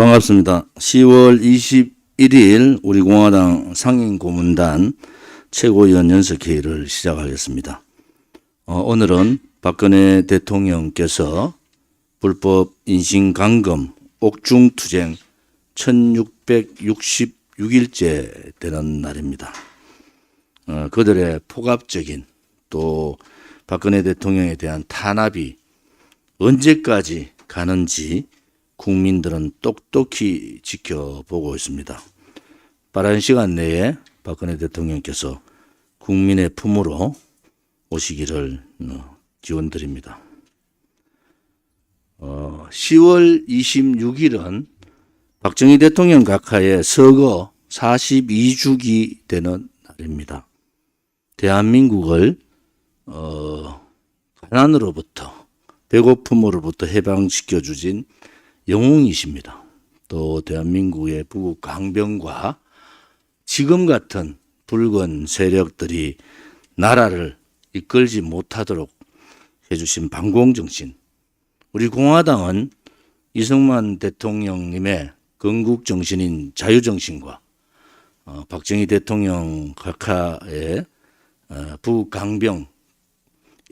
반갑습니다. 10월 21일 우리 공화당 상임고문단 최고위원 연석회의를 시작하겠습니다. 오늘은 박근혜 대통령께서 불법 인신감금 옥중투쟁 1666일째 되는 날입니다. 그들의 폭압적인 또 박근혜 대통령에 대한 탄압이 언제까지 가는지 국민들은 똑똑히 지켜보고 있습니다. 빠른 시간 내에 박근혜 대통령께서 국민의 품으로 오시기를 기원드립니다. 10월 26일은 박정희 대통령 각하의 서거 42주기 되는 날입니다. 대한민국을 가난으로부터 배고픔으로부터 해방시켜 주신 영웅이십니다. 또 대한민국의 부국 강병과 지금 같은 붉은 세력들이 나라를 이끌지 못하도록 해주신 반공정신. 우리 공화당은 이승만 대통령님의 건국정신인 자유정신과 박정희 대통령 각하의 부국 강병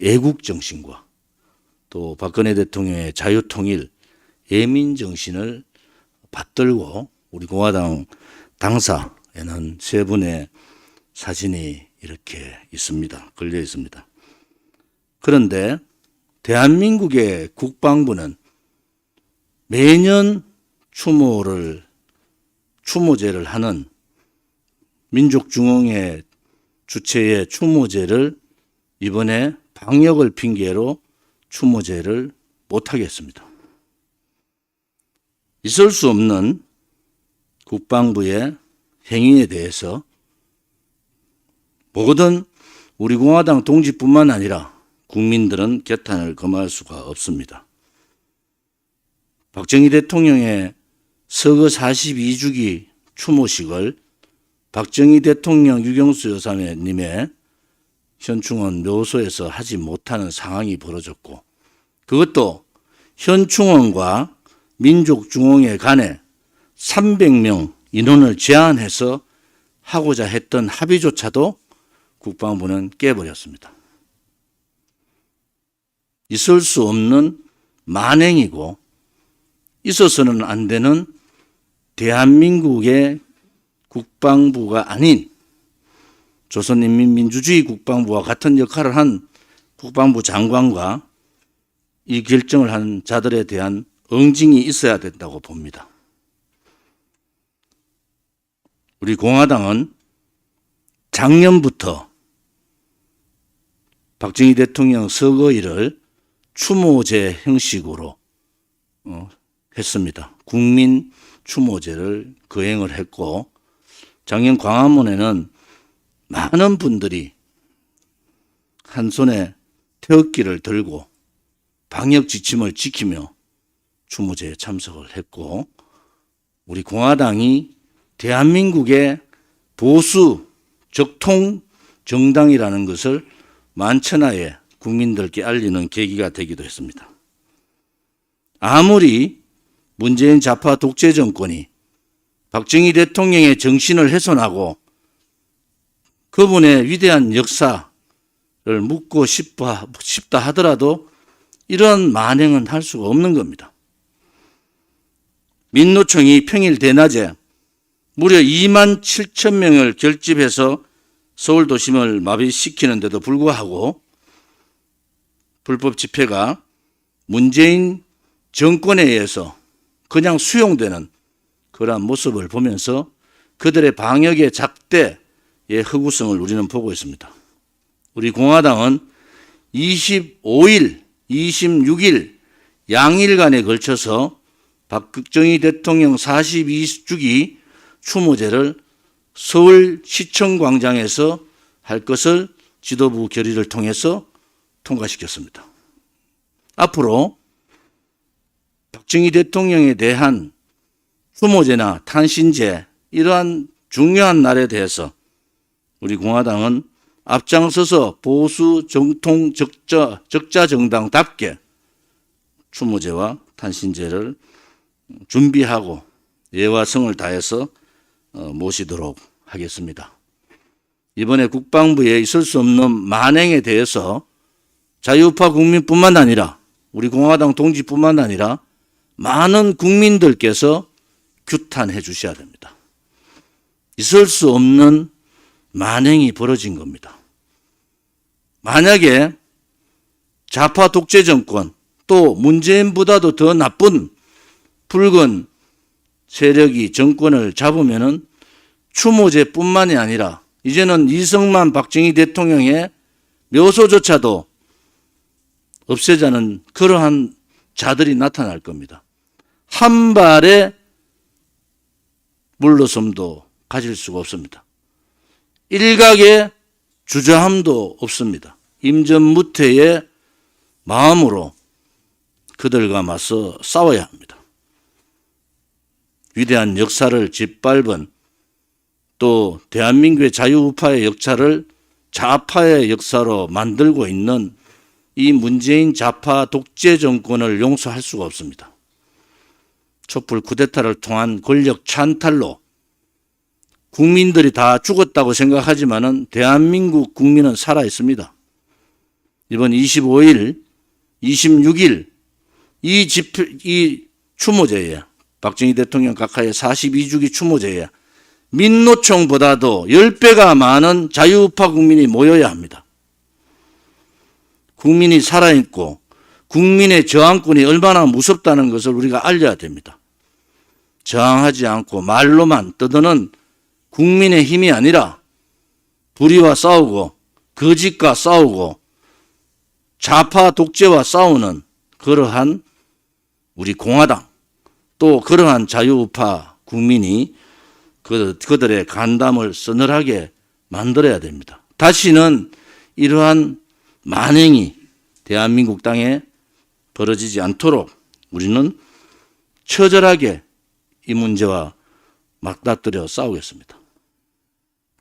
애국정신과 또 박근혜 대통령의 자유통일 예민정신을 받들고 우리 공화당 당사에는 세 분의 사진이 이렇게 있습니다. 걸려 있습니다. 그런데 대한민국의 국방부는 매년 추모제를 하는 민족중흥회 주최의 추모제를 이번에 방역을 핑계로 추모제를 못하겠습니다. 있을 수 없는 국방부의 행위에 대해서 모든 우리 공화당 동지뿐만 아니라 국민들은 개탄을 금할 수가 없습니다. 박정희 대통령의 서거 42주기 추모식을 박정희 대통령 유경수 여사님의 현충원 묘소에서 하지 못하는 상황이 벌어졌고, 그것도 현충원과 민족중흥회 간에 300명 인원을 제한해서 하고자 했던 합의조차도 국방부는 깨버렸습니다. 있을 수 없는 만행이고 있어서는 안 되는 대한민국의 국방부가 아닌 조선인민민주주의 국방부와 같은 역할을 한 국방부 장관과 이 결정을 한 자들에 대한 응징이 있어야 된다고 봅니다. 우리 공화당은 작년부터 박정희 대통령 서거일을 추모제 형식으로 했습니다. 국민 추모제를 거행을 했고, 작년 광화문에는 많은 분들이 한 손에 태극기를 들고 방역 지침을 지키며 추모제에 참석을 했고, 우리 공화당이 대한민국의 보수 적통 정당이라는 것을 만천하에 국민들께 알리는 계기가 되기도 했습니다. 아무리 문재인 좌파 독재 정권이 박정희 대통령의 정신을 훼손하고 그분의 위대한 역사를 묻고 싶다 하더라도 이런 만행은 할 수가 없는 겁니다. 민노총이 평일 대낮에 무려 2만 7천 명을 결집해서 서울 도심을 마비시키는데도 불구하고 불법 집회가 문재인 정권에 의해서 그냥 수용되는 그러한 모습을 보면서 그들의 방역의 작대의 허구성을 우리는 보고 있습니다. 우리 공화당은 25일, 26일 양일간에 걸쳐서 박정희 대통령 42주기 추모제를 서울시청광장에서 할 것을 지도부 결의를 통해서 통과시켰습니다. 앞으로 박정희 대통령에 대한 추모제나 탄신제 이러한 중요한 날에 대해서 우리 공화당은 앞장서서 보수 정통 적자 정당답게 추모제와 탄신제를 준비하고 예와 성을 다해서 모시도록 하겠습니다. 이번에 국방부에 있을 수 없는 만행에 대해서 자유우파 국민뿐만 아니라 우리 공화당 동지뿐만 아니라 많은 국민들께서 규탄해 주셔야 됩니다. 있을 수 없는 만행이 벌어진 겁니다. 만약에 좌파 독재 정권 또 문재인보다도 더 나쁜 붉은 세력이 정권을 잡으면은 추모제뿐만이 아니라 이제는 이승만 박정희 대통령의 묘소조차도 없애자는 그러한 자들이 나타날 겁니다. 한 발의 물러섬도 가질 수가 없습니다. 일각의 주저함도 없습니다. 임전무태의 마음으로 그들과 맞서 싸워야 합니다. 위대한 역사를 짓밟은 또 대한민국의 자유우파의 역사를 좌파의 역사로 만들고 있는 이 문재인 좌파 독재 정권을 용서할 수가 없습니다. 촛불 쿠데타를 통한 권력 찬탈로 국민들이 다 죽었다고 생각하지만은 대한민국 국민은 살아 있습니다. 이번 25일, 26일 이 추모제에 박정희 대통령 각하의 42주기 추모제에 민노총보다도 10배가 많은 자유우파 국민이 모여야 합니다. 국민이 살아있고 국민의 저항권이 얼마나 무섭다는 것을 우리가 알려야 됩니다. 저항하지 않고 말로만 떠드는 국민의 힘이 아니라 불의와 싸우고 거짓과 싸우고 좌파 독재와 싸우는 그러한 우리 공화당 또 그러한 자유우파 국민이 그들의 간담을 서늘하게 만들어야 됩니다. 다시는 이러한 만행이 대한민국 땅에 벌어지지 않도록 우리는 처절하게 이 문제와 맞닥뜨려 싸우겠습니다.